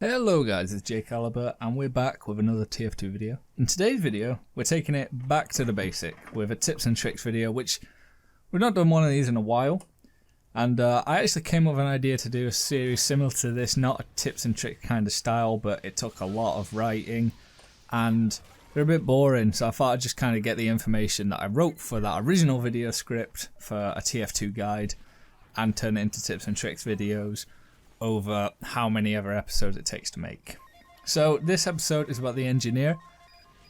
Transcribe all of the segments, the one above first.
Hello guys, it's Jake Caliber and we're back with another TF2 video. In today's video, we're taking it back to the basic with a tips and tricks video, which we've not done one of these in a while. And I actually came up with an idea to do a series similar to this, not a tips and tricks kind of style, but it took a lot of writing and they're a bit boring, so I thought I'd just kind of get the information that I wrote for that original video script for a TF2 guide and turn it into tips and tricks videos over how many other episodes it takes to make. So this episode is about the engineer,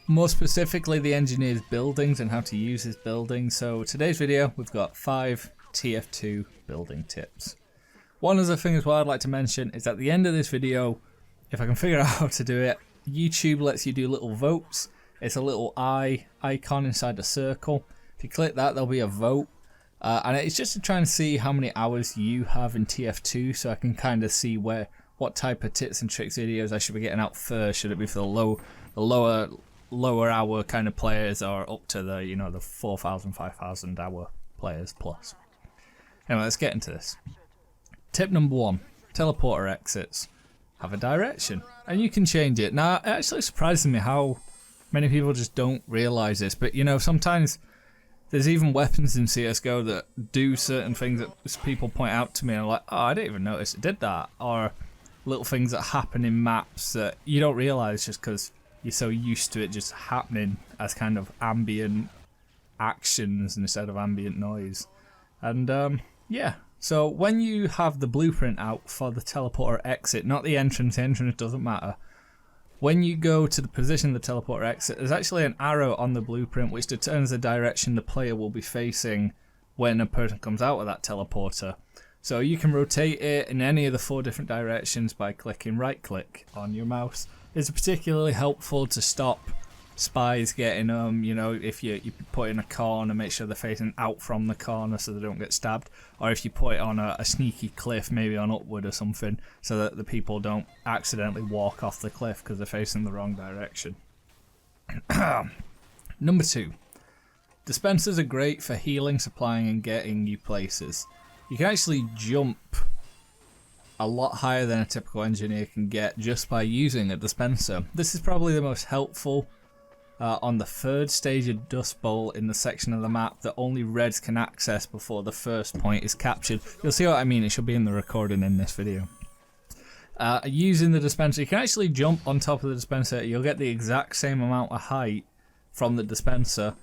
more specifically the engineer's buildings and how to use his buildings. So today's video we've got 5 TF2 building tips. One of the things what I'd like to mention is at the end of this video, if I can figure out how to do it, YouTube lets you do little votes. It's a little eye icon inside the circle. If you click that, there'll be a vote. And it's just to try and see how many hours you have in TF2, so I can kind of see what type of tips and tricks videos I should be getting out first. Should it be for the lower hour kind of players, or up to the the 4,000, 5,000 hour players plus? Anyway, let's get into this. Tip number 1: teleporter exits have a direction, and you can change it. Now, it actually surprises me how many people just don't realize this, but sometimes there's even weapons in CSGO that do certain things that people point out to me and I'm like, oh, I didn't even notice it did that. Or little things that happen in maps that you don't realise just because you're so used to it just happening as kind of ambient actions instead of ambient noise. And yeah, so when you have the blueprint out for the teleporter exit, not the entrance doesn't matter. When you go to the position of the teleporter exit, there's actually an arrow on the blueprint which determines the direction the player will be facing when a person comes out of that teleporter. So you can rotate it in any of the 4 different directions by clicking right click on your mouse. It's particularly helpful to stop spies getting them, if you put in a corner, make sure they're facing out from the corner so they don't get stabbed, or if you put it on a sneaky cliff, maybe on upward or something, so that the people don't accidentally walk off the cliff because they're facing the wrong direction. Number 2, dispensers are great for healing, supplying and getting you places. You can actually jump a lot higher than a typical engineer can get just by using a dispenser. This is probably the most helpful on the 3rd stage of Dust Bowl in the section of the map that only Reds can access before the first point is captured. You'll see what I mean, it should be in the recording in this video. Using the dispenser, you can actually jump on top of the dispenser. You'll get the exact same amount of height from the dispenser,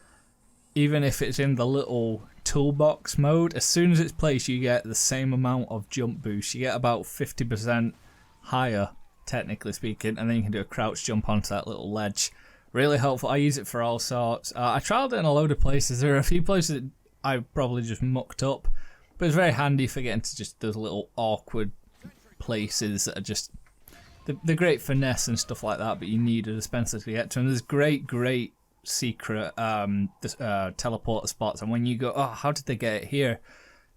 even if it's in the little toolbox mode. As soon as it's placed, you get the same amount of jump boost. You get about 50% higher, technically speaking, and then you can do a crouch jump onto that little ledge. Really helpful. I use it for all sorts. I trialed it in a load of places. There are a few places that I probably just mucked up, but it's very handy for getting to just those little awkward places that are just the great finesse and stuff like that, but you need a dispenser to get to. And there's great secret teleporter spots, and when you go, oh, how did they get it here?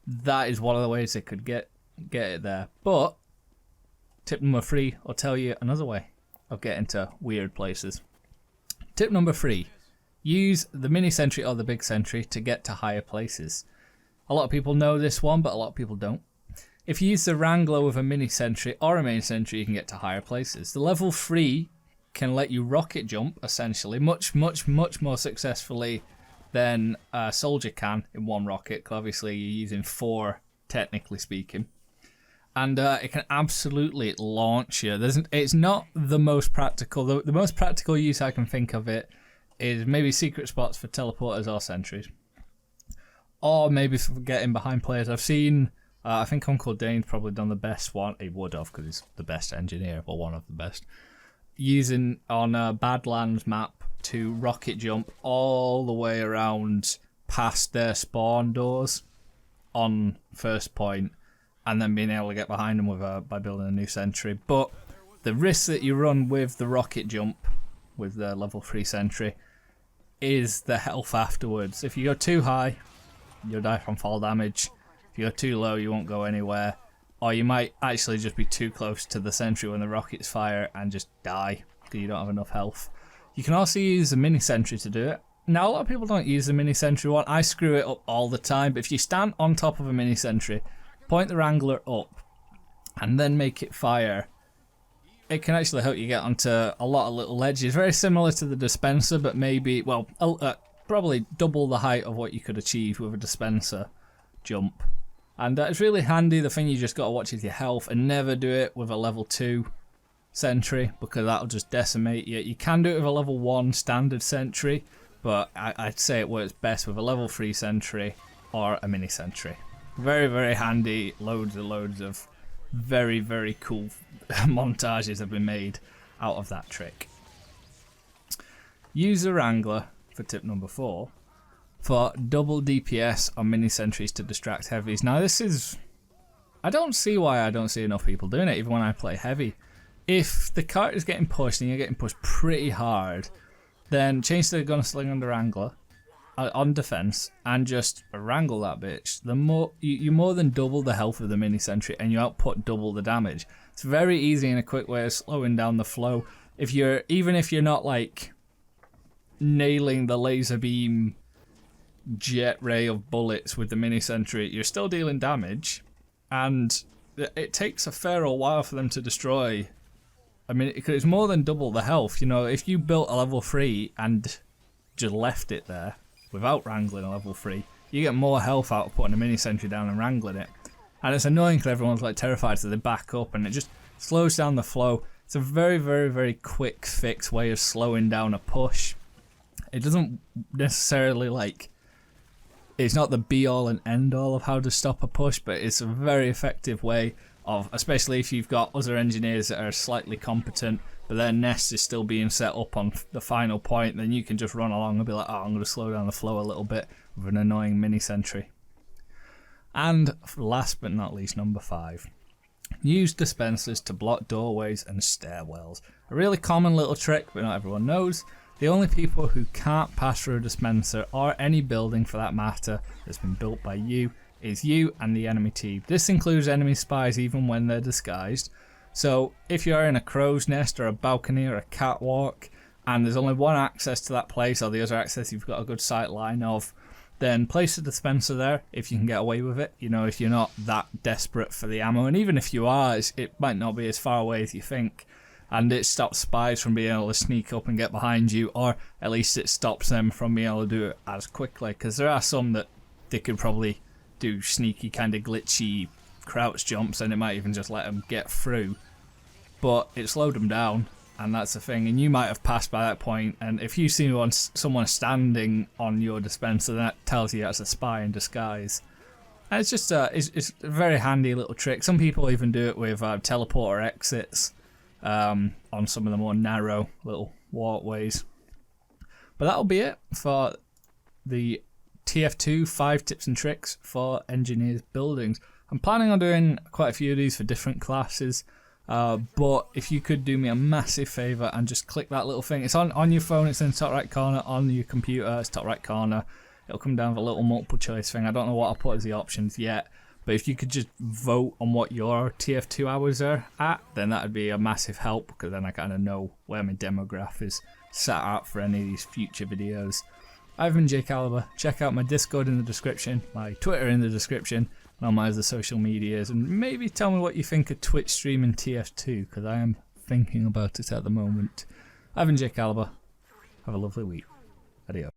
That is one of the ways they could get it there. But tip number 3 will tell you another way of getting to weird places. Tip number 3, use the mini sentry or the big sentry to get to higher places. A lot of people know this one, but a lot of people don't. If you use the Wrangler with a mini sentry or a main sentry, you can get to higher places. The level 3 can let you rocket jump, essentially, much more successfully than a soldier can in one rocket, because obviously you're using 4, technically speaking. And it can absolutely launch you. It's not the most practical. The most practical use I can think of it is maybe secret spots for teleporters or sentries. Or maybe for getting behind players. I've seen, I think Uncle Dane's probably done the best one. He would have, because he's the best engineer, or one of the best. Using on a Badlands map to rocket jump all the way around past their spawn doors on first point, and then being able to get behind them by building a new sentry. But the risk that you run with the rocket jump, with the level 3 sentry, is the health afterwards. If you go too high, you'll die from fall damage. If you go too low, you won't go anywhere. Or you might actually just be too close to the sentry when the rockets fire and just die because you don't have enough health. You can also use a mini sentry to do it. Now, a lot of people don't use the mini sentry one. I screw it up all the time. But if you stand on top of a mini sentry, point the Wrangler up, and then make it fire, it can actually help you get onto a lot of little ledges. Very similar to the dispenser, but maybe, well, probably double the height of what you could achieve with a dispenser jump. And it's really handy. The thing you just got to watch is your health, and never do it with a level 2 sentry, because that'll just decimate you. You can do it with a level 1 standard sentry, but I'd say it works best with a level 3 sentry or a mini sentry. Very, very handy. Loads of very, very cool montages have been made out of that trick. Use a Wrangler for tip number 4 for double DPS on mini sentries to distract heavies. Now this is, I don't see why I don't see enough people doing it even when I play heavy. If the cart is getting pushed and you're getting pushed pretty hard, then change to the Gunslinger and the Wrangler on defense and just wrangle that bitch. The more you more than double the health of the mini sentry and you output double the damage. It's very easy and a quick way of slowing down the flow. Even if you're not like nailing the laser beam jet ray of bullets with the mini sentry, you're still dealing damage, and it takes a fair old while for them to destroy. I mean, it's more than double the health. You know, if you built a level 3 and just left it there without wrangling a level 3, you get more health out of putting a mini sentry down and wrangling it. And it's annoying because everyone's like terrified, so they back up and it just slows down the flow. It's a very, very, very quick fix way of slowing down a push. It doesn't necessarily like, it's not the be all and end all of how to stop a push, but it's a very effective way of, especially if you've got other engineers that are slightly competent, but their nest is still being set up on the final point, then you can just run along and be like, oh, I'm going to slow down the flow a little bit with an annoying mini sentry. And last but not least, number 5. Use dispensers to block doorways and stairwells. A really common little trick, but not everyone knows. The only people who can't pass through a dispenser, or any building for that matter, that's been built by you, is you and the enemy team. This includes enemy spies even when they're disguised. So if you're in a crow's nest or a balcony or a catwalk and there's only one access to that place, or the other access you've got a good sight line of, then place a dispenser there if you can get away with it. You know, if you're not that desperate for the ammo, and even if you are, it might not be as far away as you think. And it stops spies from being able to sneak up and get behind you, or at least it stops them from being able to do it as quickly, because there are some that they could probably do sneaky kind of glitchy crouch jumps and it might even just let them get through, but it slowed them down, and that's the thing. And you might have passed by that point, and if you see someone standing on your dispenser, that tells you that's a spy in disguise. And it's just it's a very handy little trick. Some people even do it with teleporter exits on some of the more narrow little walkways. But that'll be it for the TF2 5 tips and tricks for engineers buildings. I'm planning on doing quite a few of these for different classes, but if you could do me a massive favour and just click that little thing. It's on your phone, it's in the top right corner, on your computer it's top right corner. It'll come down with a little multiple choice thing. I don't know what I'll put as the options yet, but if you could just vote on what your TF2 hours are at, then that would be a massive help, because then I kind of know where my demographic is sat at for any of these future videos. I've been J Caliber. Check out my Discord in the description, my Twitter in the description, and all my other social medias, and maybe tell me what you think of Twitch streaming TF2, because I am thinking about it at the moment. I've been J Caliber. Have a lovely week. Adios.